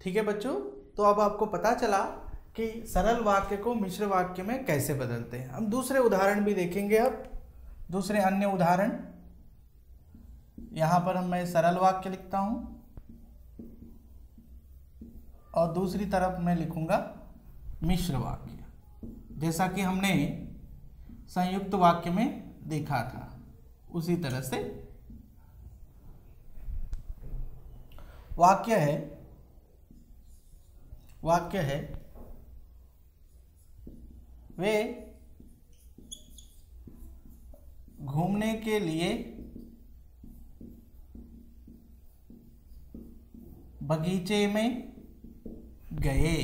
ठीक है बच्चों, तो अब आपको पता चला कि सरल वाक्य को मिश्र वाक्य में कैसे बदलते हैं। हम दूसरे उदाहरण भी देखेंगे। अब दूसरे अन्य उदाहरण, यहां पर मैं सरल वाक्य लिखता हूं और दूसरी तरफ मैं लिखूंगा मिश्र वाक्य, जैसा कि हमने संयुक्त वाक्य में देखा था उसी तरह से। वाक्य है वे घूमने के लिए बगीचे में गए।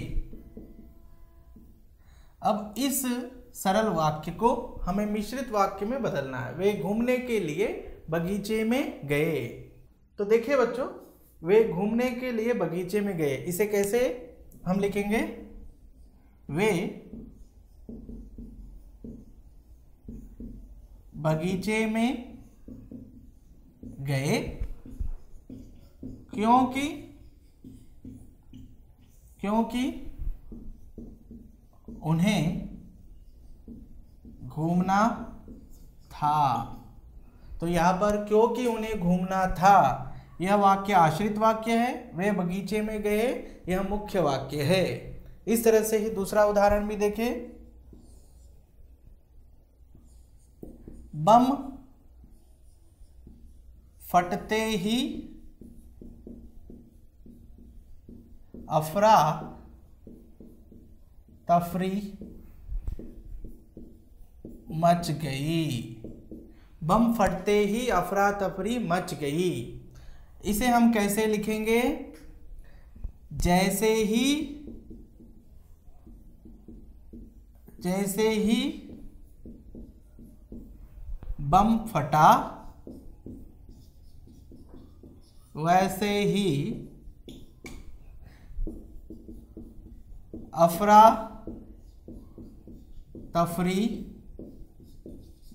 अब इस सरल वाक्य को हमें मिश्रित वाक्य में बदलना है। वे घूमने के लिए बगीचे में गए। तो देखिए बच्चों, वे घूमने के लिए बगीचे में गए, इसे कैसे हम लिखेंगे? वे बगीचे में गए क्योंकि उन्हें घूमना था। तो यहां पर क्योंकि उन्हें घूमना था, यह वाक्य आश्रित वाक्य है। वे बगीचे में गए, यह मुख्य वाक्य है। इस तरह से ही दूसरा उदाहरण भी देखें। बम फटते ही अफरा तफरी मच गई। बम फटते ही अफरा तफरी मच गई, इसे हम कैसे लिखेंगे? जैसे ही बम फटा वैसे ही अफरा तफरी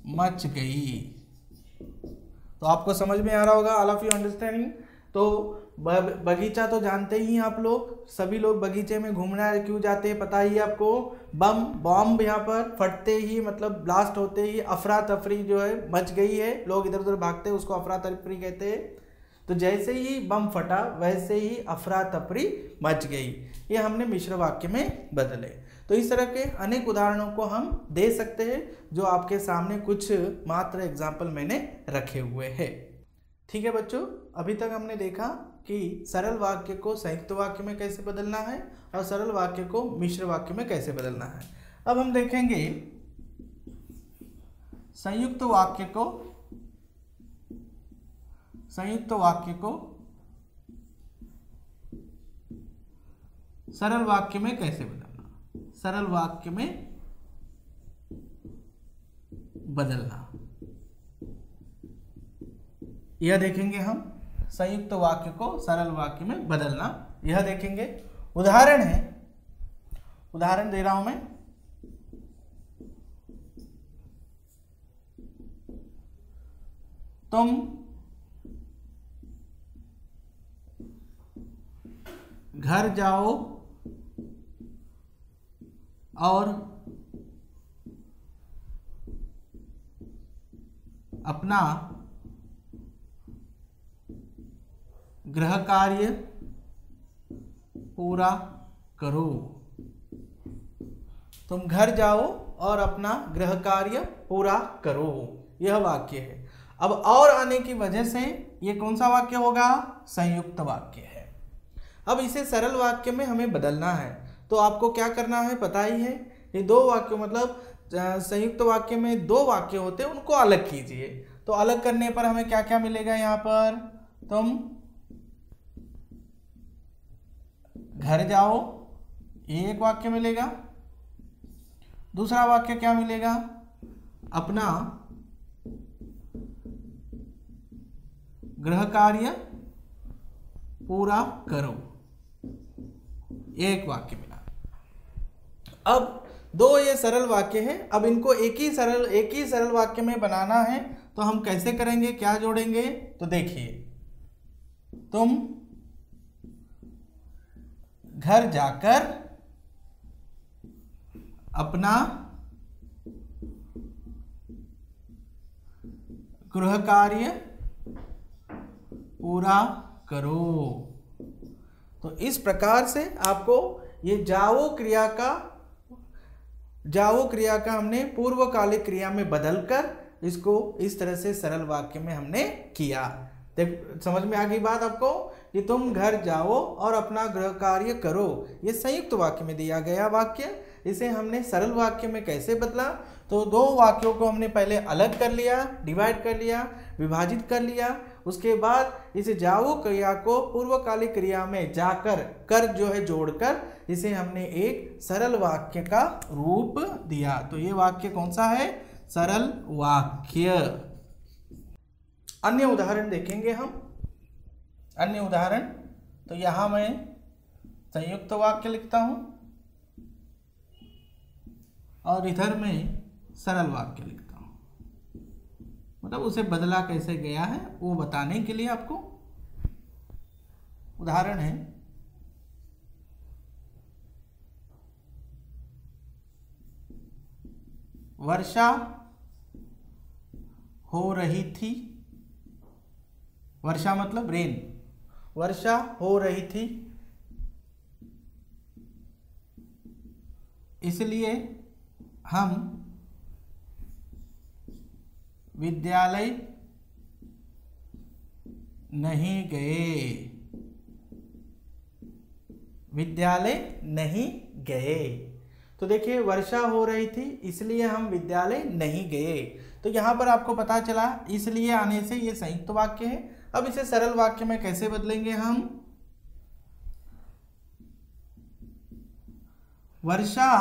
मच गई। तो आपको समझ में आ रहा होगा, ऑल ऑफ यू अंडरस्टैंडिंग। तो बगीचा तो जानते ही आप लोग, सभी लोग बगीचे में घूमना क्यों जाते हैं पता ही आपको। बम यहाँ पर फटते ही मतलब ब्लास्ट होते ही अफरा तफरी जो है मच गई है, लोग इधर उधर भागते हैं, उसको अफरा तफरी कहते हैं। तो जैसे ही बम फटा वैसे ही अफरा तफरी मच गई, ये हमने मिश्र वाक्य में बदले। तो इस तरह के अनेक उदाहरणों को हम दे सकते हैं, जो आपके सामने कुछ मात्र एग्जाम्पल मैंने रखे हुए हैं। ठीक है बच्चों, अभी तक हमने देखा कि सरल वाक्य को संयुक्त वाक्य में कैसे बदलना है और सरल वाक्य को मिश्र वाक्य में कैसे बदलना है। अब हम देखेंगे संयुक्त वाक्य को सरल वाक्य में कैसे बदलना। सरल वाक्य में बदलना, यह देखेंगे हम। संयुक्त वाक्य को सरल वाक्य में बदलना, यह देखेंगे। उदाहरण दे रहा हूं मैं। तुम घर जाओ और अपना गृह कार्य पूरा करो। तुम घर जाओ और अपना गृह कार्य पूरा करो, यह वाक्य है। अब और आने की वजह से ये कौन सा वाक्य होगा? संयुक्त वाक्य है। अब इसे सरल वाक्य में हमें बदलना है, तो आपको क्या करना है पता ही है। ये दो वाक्य मतलब संयुक्त वाक्य में दो वाक्य होते हैं, उनको अलग कीजिए। तो अलग करने पर हमें क्या क्या मिलेगा? यहाँ पर तुम घर जाओ, ये एक वाक्य मिलेगा। दूसरा वाक्य क्या मिलेगा? अपना गृह कार्य पूरा करो, एक वाक्य मिला। अब दो ये सरल वाक्य है, अब इनको एक ही सरल वाक्य में बनाना है, तो हम कैसे करेंगे, क्या जोड़ेंगे? तो देखिए, तुम घर जाकर अपना गृह कार्य पूरा करो। तो इस प्रकार से आपको ये जाओ क्रिया का हमने पूर्वकालिक क्रिया में बदलकर इसको इस तरह से सरल वाक्य में हमने किया। देख समझ में आ गई बात आपको कि तुम घर जाओ और अपना गृह कार्य करो, ये संयुक्त वाक्य में दिया गया वाक्य। इसे हमने सरल वाक्य में कैसे बदला? तो दो वाक्यों को हमने पहले अलग कर लिया, डिवाइड कर लिया, विभाजित कर लिया। उसके बाद इस जाओ क्रिया को पूर्वकालिक क्रिया में जाकर कर जो है जोड़कर इसे हमने एक सरल वाक्य का रूप दिया। तो ये वाक्य कौन सा है? सरल वाक्य। अन्य उदाहरण देखेंगे हम। अन्य उदाहरण, तो यहां मैं संयुक्त वाक्य लिखता हूं और इधर मैं सरल वाक्य लिखता हूं, मतलब उसे बदला कैसे गया है वो बताने के लिए आपको। उदाहरण है, वर्षा हो रही थी। वर्षा मतलब रेन। वर्षा हो रही थी, इसलिए हम विद्यालय नहीं गए। विद्यालय नहीं गए। तो देखिए वर्षा हो रही थी इसलिए हम विद्यालय नहीं गए। तो यहां पर आपको पता चला इसलिए आने से ये संयुक्त वाक्य है। अब इसे सरल वाक्य में कैसे बदलेंगे हम? वर्षा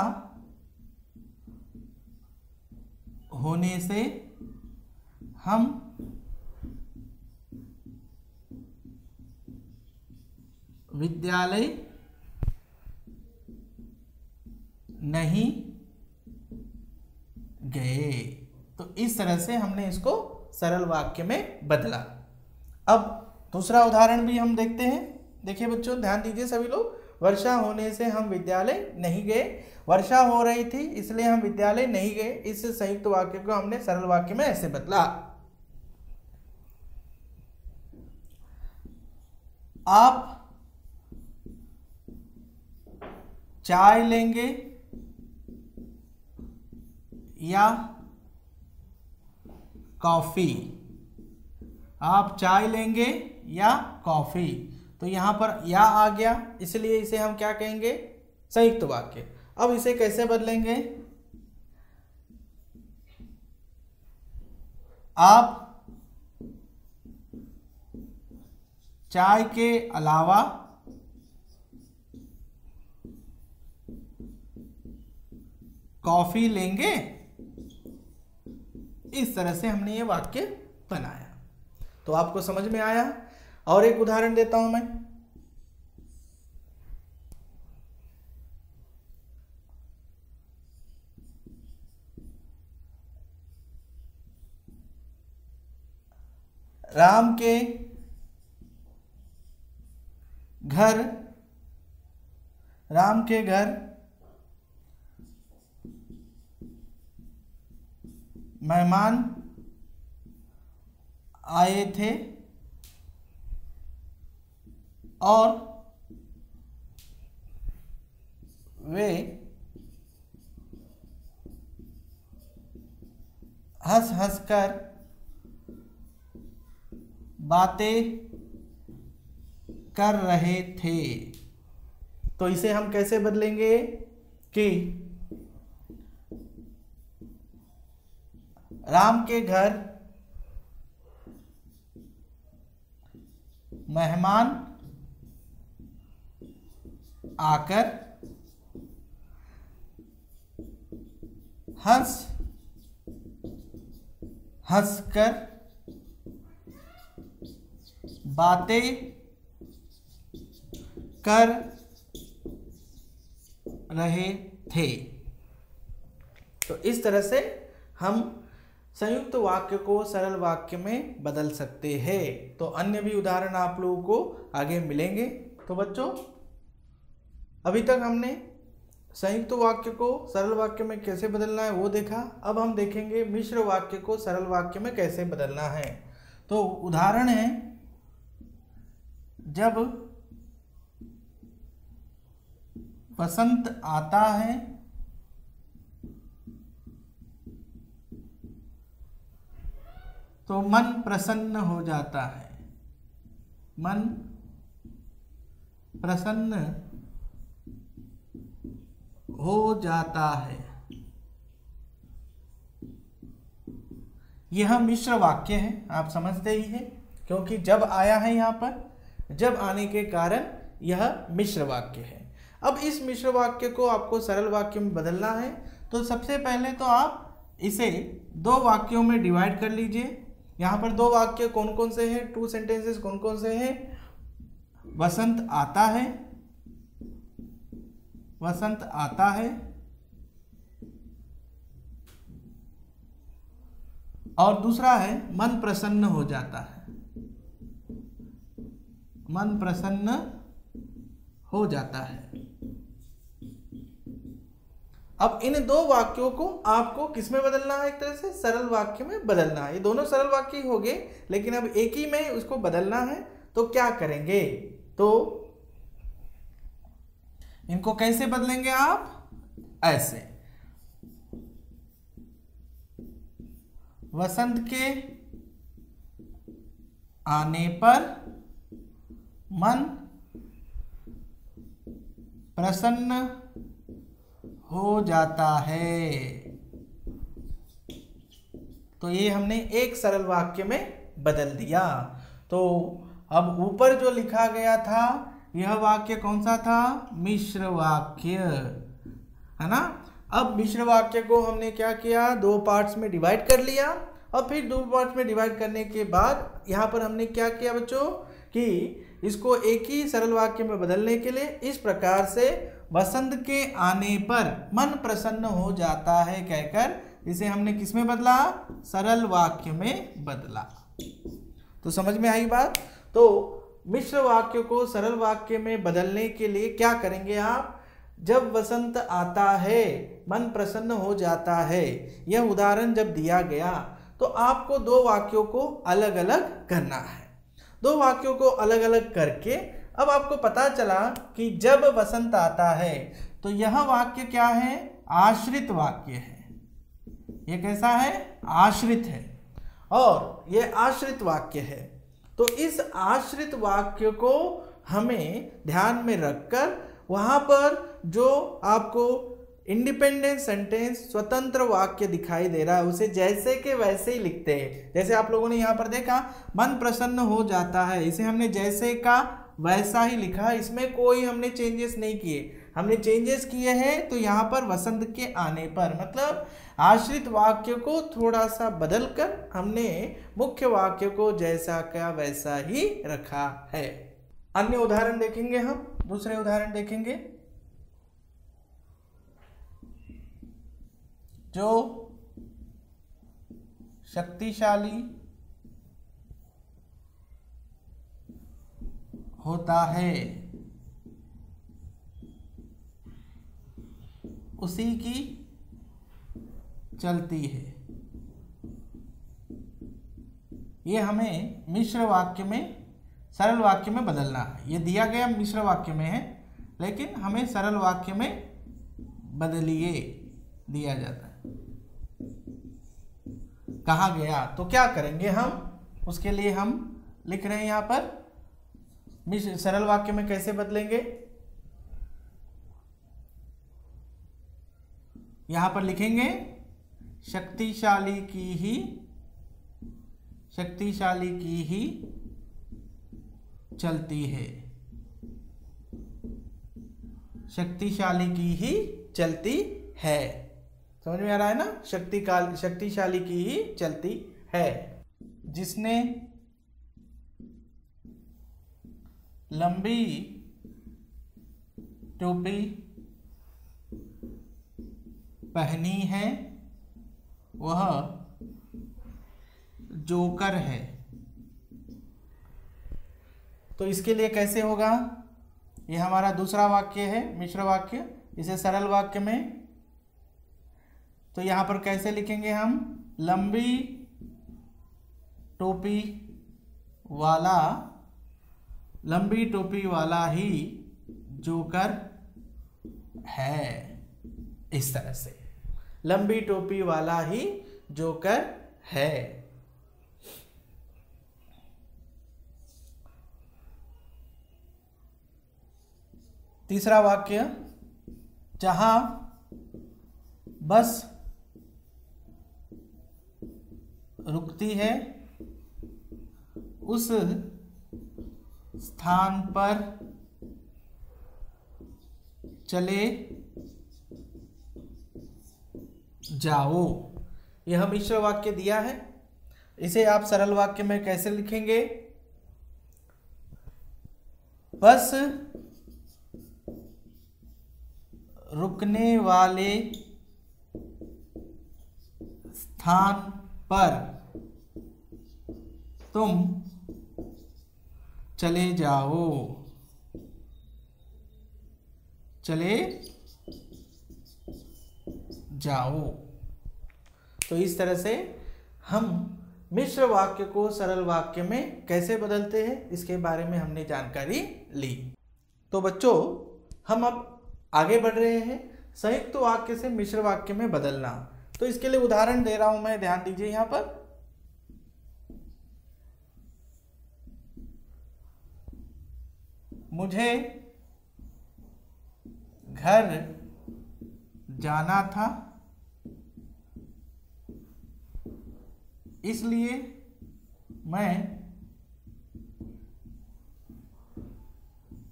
होने से हम विद्यालय नहीं गए। तो इस तरह से हमने इसको सरल वाक्य में बदला। अब दूसरा उदाहरण भी हम देखते हैं। देखिए बच्चों ध्यान दीजिए सभी लोग। वर्षा होने से हम विद्यालय नहीं गए। वर्षा हो रही थी इसलिए हम विद्यालय नहीं गए। इस संयुक्त वाक्य को हमने सरल वाक्य में ऐसे बदला। आप चाय लेंगे या कॉफी? आप चाय लेंगे या कॉफी? तो यहां पर या आ गया इसलिए इसे हम क्या कहेंगे? संयुक्त वाक्य। अब इसे कैसे बदलेंगे? आप चाय के अलावा कॉफी लेंगे? इस तरह से हमने ये वाक्य बनाया। तो आपको समझ में आया? और एक उदाहरण देता हूं मैं। राम के घर मेहमान आए थे और वे हंस हंस कर बातें कर रहे थे। तो इसे हम कैसे बदलेंगे कि राम के घर मेहमान आकर हंस हंस कर बातें कर रहे थे। तो इस तरह से हम संयुक्त वाक्य को सरल वाक्य में बदल सकते हैं। तो अन्य भी उदाहरण आप लोगों को आगे मिलेंगे। तो बच्चों अभी तक हमने संयुक्त वाक्य को सरल वाक्य में कैसे बदलना है वो देखा। अब हम देखेंगे मिश्र वाक्य को सरल वाक्य में कैसे बदलना है। तो उदाहरण है, जब बसंत आता है तो मन प्रसन्न हो जाता है। मन प्रसन्न हो जाता है। यह मिश्र वाक्य है, आप समझते ही हैं, क्योंकि जब आया है यहाँ पर, जब आने के कारण यह मिश्र वाक्य है। अब इस मिश्र वाक्य को आपको सरल वाक्य में बदलना है। तो सबसे पहले तो आप इसे दो वाक्यों में डिवाइड कर लीजिए। यहाँ पर दो वाक्य कौन कौन से हैं, 2 सेंटेंसेस कौन कौन से हैं? वसंत आता है, वसंत आता है, और दूसरा है मन प्रसन्न हो जाता है। मन प्रसन्न हो जाता है। अब इन दो वाक्यों को आपको किसमें बदलना है? एक तरह से सरल वाक्य में बदलना है। ये दोनों सरल वाक्य ही हो गए, लेकिन अब एक ही में उसको बदलना है। तो क्या करेंगे? तो इनको कैसे बदलेंगे आप? ऐसे, वसंत के आने पर मन प्रसन्न हो जाता है। तो ये हमने एक सरल वाक्य में बदल दिया। तो अब ऊपर जो लिखा गया था यह वाक्य कौन सा था? मिश्र वाक्य, है ना। अब मिश्र वाक्य को हमने क्या किया? 2 पार्ट्स में डिवाइड कर लिया, और फिर 2 पार्ट्स में डिवाइड करने के बाद यहाँ पर हमने क्या किया बच्चों कि इसको एक ही सरल वाक्य में बदलने के लिए इस प्रकार से वसंत के आने पर मन प्रसन्न हो जाता है कहकर इसे हमने किस में बदला? सरल वाक्य में बदला। तो समझ में आई बात? तो मिश्र वाक्य को सरल वाक्य में बदलने के लिए क्या करेंगे आप? जब वसंत आता है मन प्रसन्न हो जाता है, यह उदाहरण जब दिया गया तो आपको 2 वाक्यों को अलग अलग करना है। 2 वाक्यों को अलग अलग करके अब आपको पता चला कि जब वसंत आता है, तो यह वाक्य क्या है? आश्रित वाक्य है। यह कैसा है? आश्रित है, और यह आश्रित वाक्य है। तो इस आश्रित वाक्य को हमें ध्यान में रखकर वहां पर जो आपको इंडिपेंडेंट सेंटेंस स्वतंत्र वाक्य दिखाई दे रहा है उसे जैसे के वैसे ही लिखते हैं। जैसे आप लोगों ने यहाँ पर देखा मन प्रसन्न हो जाता है, इसे हमने जैसे का वैसा ही लिखा, इसमें कोई हमने चेंजेस नहीं किए। हमने चेंजेस किए हैं तो यहाँ पर वसंत के आने पर, मतलब आश्रित वाक्य को थोड़ा सा बदलकर हमने मुख्य वाक्य को जैसा का वैसा ही रखा है। अन्य उदाहरण देखेंगे हम, दूसरे उदाहरण देखेंगे। जो शक्तिशाली होता है उसी की चलती है। ये हमें मिश्र वाक्य में सरल वाक्य में बदलना है। ये दिया गया मिश्र वाक्य में है, लेकिन हमें सरल वाक्य में बदलिए दिया जाता है। कहा गया तो क्या करेंगे हम? उसके लिए हम लिख रहे हैं यहाँ पर सरल वाक्य में कैसे बदलेंगे। यहां पर लिखेंगे शक्तिशाली की ही चलती है। शक्तिशाली की ही चलती है। समझ में आ रहा है ना? शक्तिशाली की ही चलती है। जिसने लंबी टोपी पहनी है वह जोकर है। तो इसके लिए कैसे होगा? ये हमारा दूसरा वाक्य है मिश्र वाक्य। इसे सरल वाक्य में तो यहाँ पर कैसे लिखेंगे हम, लंबी टोपी वाला ही जोकर है। इस तरह से लंबी टोपी वाला ही जोकर है। तीसरा वाक्य, जहां बस रुकती है उस स्थान पर चले जाओ। यह मिश्र वाक्य दिया है। इसे आप सरल वाक्य में कैसे लिखेंगे, बस रुकने वाले स्थान पर तुम चले जाओ। तो इस तरह से हम मिश्र वाक्य को सरल वाक्य में कैसे बदलते हैं इसके बारे में हमने जानकारी ली। तो बच्चों, हम अब आगे बढ़ रहे हैं संयुक्त वाक्य से मिश्र वाक्य में बदलना। तो इसके लिए उदाहरण दे रहा हूं मैं, ध्यान दीजिए। यहां पर मुझे घर जाना था, इसलिए मैं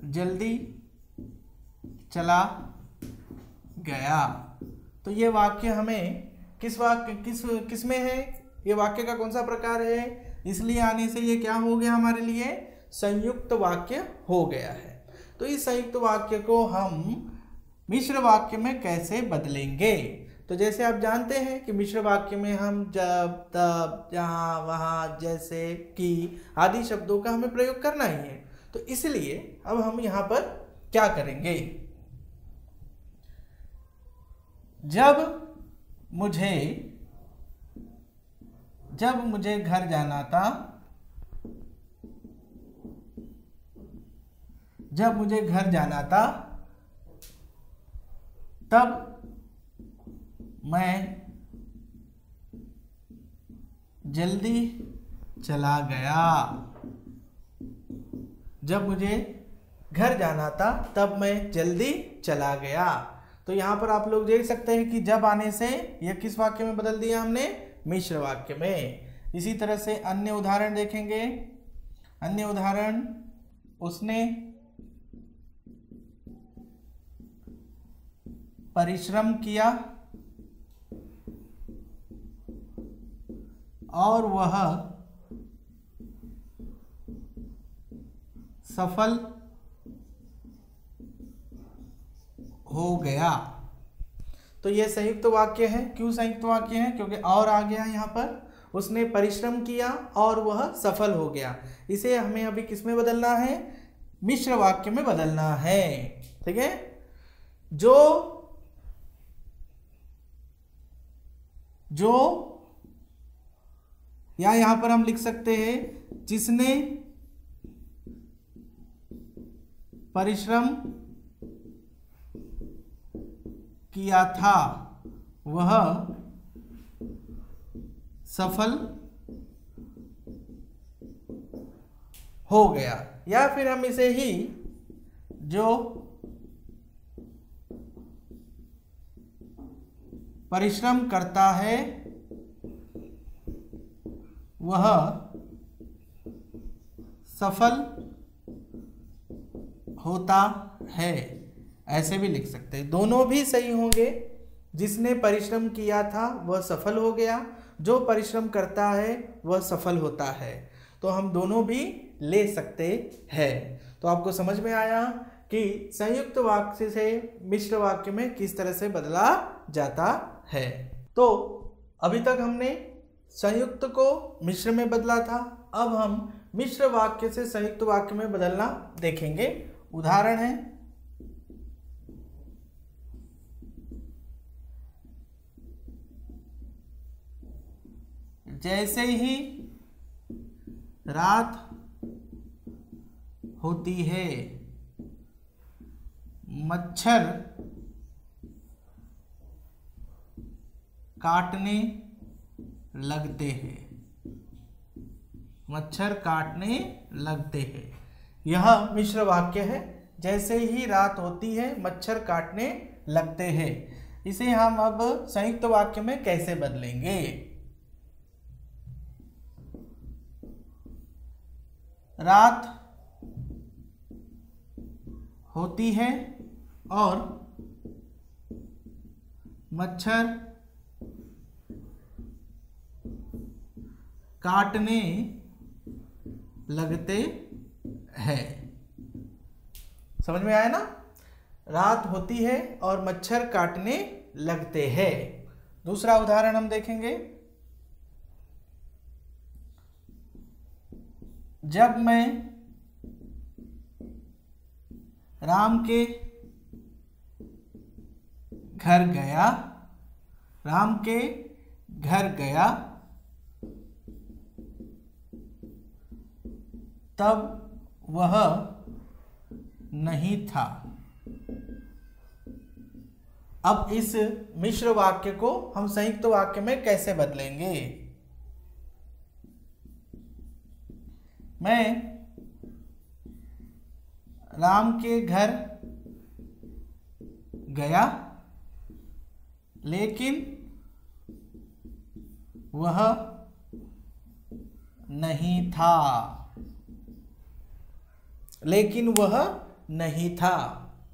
जल्दी चला गया। तो ये वाक्य हमें किस में है, ये वाक्य का कौन सा प्रकार है, इसलिए आने से ये क्या हो गया, हमारे लिए संयुक्त वाक्य हो गया है। तो इस संयुक्त वाक्य को हम मिश्र वाक्य में कैसे बदलेंगे। तो जैसे आप जानते हैं कि मिश्र वाक्य में हम जब, तब, जहां, वहां, जैसे, कि आदि शब्दों का हमें प्रयोग करना ही है। तो इसलिए अब हम यहाँ पर क्या करेंगे, जब मुझे घर जाना था, तब मैं जल्दी चला गया। जब मुझे घर जाना था तब मैं जल्दी चला गया। तो यहाँ पर आप लोग देख सकते हैं कि जब आने से यह किस वाक्य में बदल दिया हमने, मिश्र वाक्य में। इसी तरह से अन्य उदाहरण देखेंगे। अन्य उदाहरण, उसने परिश्रम किया और वह सफल हो गया। तो यह संयुक्त वाक्य है। क्यों संयुक्त वाक्य है, क्योंकि और आ गया यहाँ पर। उसने परिश्रम किया और वह सफल हो गया। इसे हमें अभी किस में बदलना है, मिश्र वाक्य में बदलना है। ठीक है, जो या यहां पर हम लिख सकते हैं, जिसने परिश्रम किया था वह सफल हो गया। या फिर हम इसे ही, जो परिश्रम करता है वह सफल होता है, ऐसे भी लिख सकते हैं। दोनों भी सही होंगे। जिसने परिश्रम किया था वह सफल हो गया, जो परिश्रम करता है वह सफल होता है। तो हम दोनों भी ले सकते हैं। तो आपको समझ में आया कि संयुक्त वाक्य से मिश्र वाक्य में किस तरह से बदला जाता है। तो अभी तक हमने संयुक्त को मिश्र में बदला था। अब हम मिश्र वाक्य से संयुक्त वाक्य में बदलना देखेंगे। उदाहरण है जैसे ही रात होती है मच्छर काटने लगते हैं, मच्छर काटने लगते हैं। यह मिश्र वाक्य है। जैसे ही रात होती है मच्छर काटने लगते हैं। इसे हम अब संयुक्त वाक्य में कैसे बदलेंगे? रात होती है और मच्छर काटने लगते हैं। समझ में आया ना? रात होती है और मच्छर काटने लगते हैं। दूसरा उदाहरण हम देखेंगे। जब मैं राम के घर गया, राम के घर गया तब वह नहीं था। अब इस मिश्र वाक्य को हम संयुक्त वाक्य में कैसे बदलेंगे? मैं राम के घर गया लेकिन वह नहीं था, लेकिन वह नहीं था।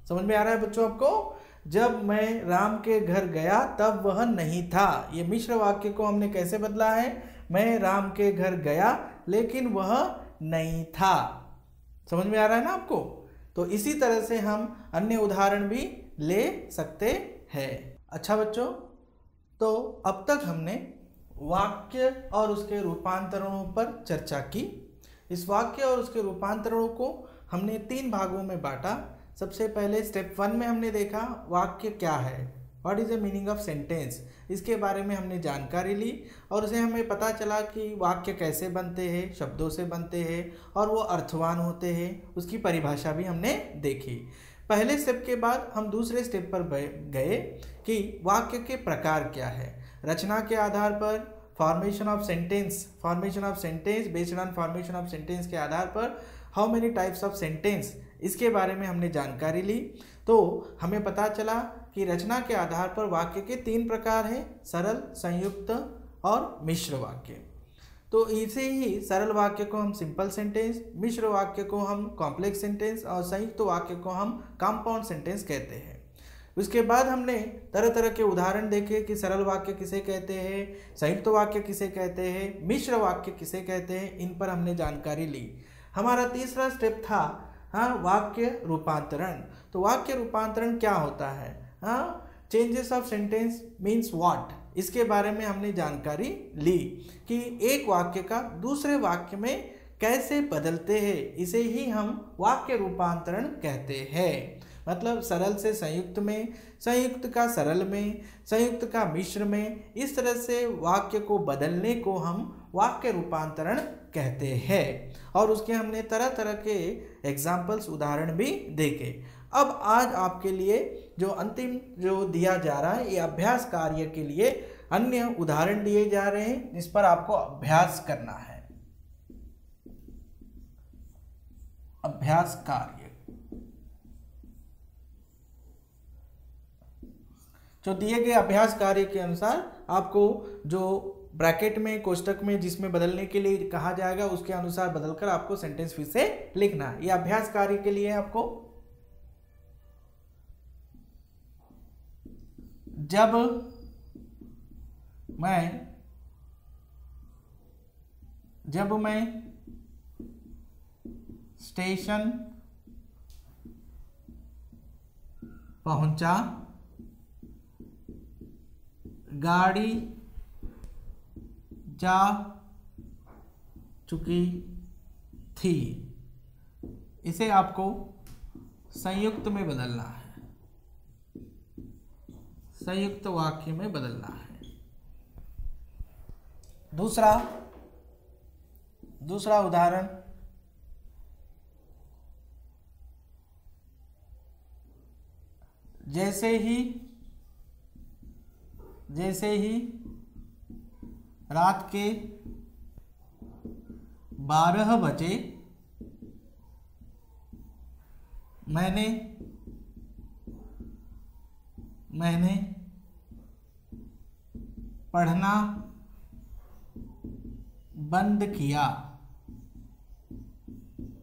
समझ में आ रहा है बच्चों आपको? जब मैं राम के घर गया तब वह नहीं था। ये मिश्र वाक्य को हमने कैसे बदला है? मैं राम के घर गया लेकिन वह नहीं था। समझ में आ रहा है ना आपको? तो इसी तरह से हम अन्य उदाहरण भी ले सकते हैं। अच्छा बच्चों, तो अब तक हमने वाक्य और उसके रूपांतरणों पर चर्चा की। इस वाक्य और उसके रूपांतरणों को हमने 3 भागों में बांटा। सबसे पहले स्टेप 1 में हमने देखा वाक्य क्या है, what is the meaning of sentence. इसके बारे में हमने जानकारी ली और उसे हमें पता चला कि वाक्य कैसे बनते हैं, शब्दों से बनते हैं और वो अर्थवान होते हैं। उसकी परिभाषा भी हमने देखी। पहले स्टेप के बाद हम दूसरे स्टेप पर गए कि वाक्य के प्रकार क्या है। रचना के आधार पर formation of sentence based on formation of sentence के आधार पर how many types of sentence, इसके बारे में हमने जानकारी ली। तो हमें पता चला कि रचना के आधार पर वाक्य के 3 प्रकार हैं, सरल, संयुक्त और मिश्र वाक्य। तो इसे ही सरल वाक्य को हम सिंपल सेंटेंस, मिश्र वाक्य को हम कॉम्प्लेक्स सेंटेंस और संयुक्त वाक्य को हम कंपाउंड सेंटेंस कहते हैं। उसके बाद हमने तरह तरह के उदाहरण देखे कि सरल वाक्य किसे कहते हैं, संयुक्त वाक्य किसे कहते हैं, मिश्र वाक्य किसे कहते हैं। इन पर हमने जानकारी ली। हमारा तीसरा स्टेप था वाक्य रूपांतरण। तो वाक्य रूपांतरण क्या होता है? Changes of sentence means what, इसके बारे में हमने जानकारी ली कि एक वाक्य का दूसरे वाक्य में कैसे बदलते हैं। इसे ही हम वाक्य रूपांतरण कहते हैं। मतलब सरल से संयुक्त में, संयुक्त का सरल में, संयुक्त का मिश्र में, इस तरह से वाक्य को बदलने को हम वाक्य रूपांतरण कहते हैं। और उसके हमने तरह तरह के एग्जाम्पल्स, उदाहरण भी देखे। अब आज आपके लिए जो अंतिम जो दिया जा रहा है, ये अभ्यास कार्य के लिए अन्य उदाहरण दिए जा रहे हैं जिस पर आपको अभ्यास करना है। अभ्यास कार्य जो दिए गए अभ्यास कार्य के अनुसार आपको जो ब्रैकेट में, कोष्टक में जिसमें बदलने के लिए कहा जाएगा उसके अनुसार बदलकर आपको सेंटेंस फिर से लिखना है। ये अभ्यास कार्य के लिए आपको जब मैं स्टेशन पहुंचा, गाड़ी जा चुकी थी। इसे आपको संयुक्त में बदलना है, संयुक्त वाक्य में बदलना है। दूसरा उदाहरण, जैसे ही रात के 12 बजे मैंने पढ़ना बंद किया।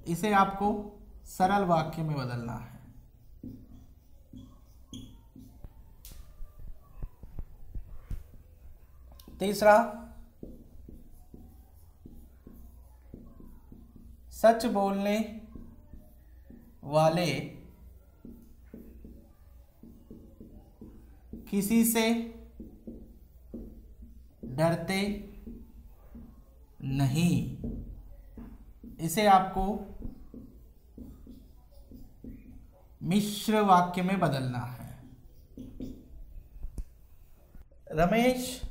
इसे आपको सरल वाक्य में बदलना है। तीसरा, सच बोलने वाले किसी से डरते नहीं। इसे आपको मिश्र वाक्य में बदलना है। रमेश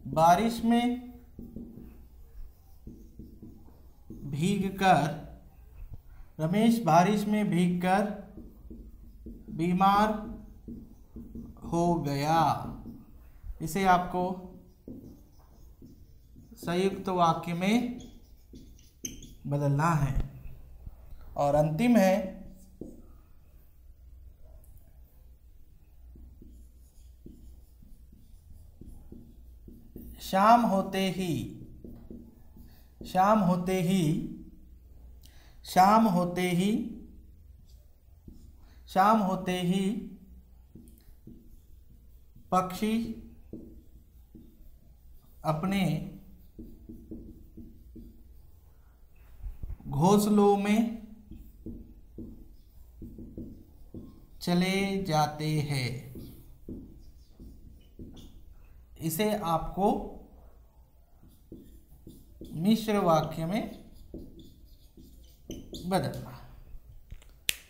बारिश में भीगकर बीमार हो गया। इसे आपको संयुक्त वाक्य में बदलना है। और अंतिम है, शाम होते ही पक्षी अपने घोंसलों में चले जाते हैं। इसे आपको मिश्र वाक्य में बदलना।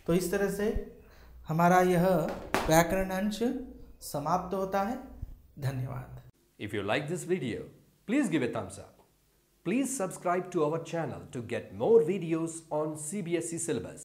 तो इस तरह से हमारा यह व्याकरण अंश समाप्त होता है। धन्यवाद। If you like this video, please give a thumbs up. Please subscribe to our channel to get more videos on CBSE syllabus.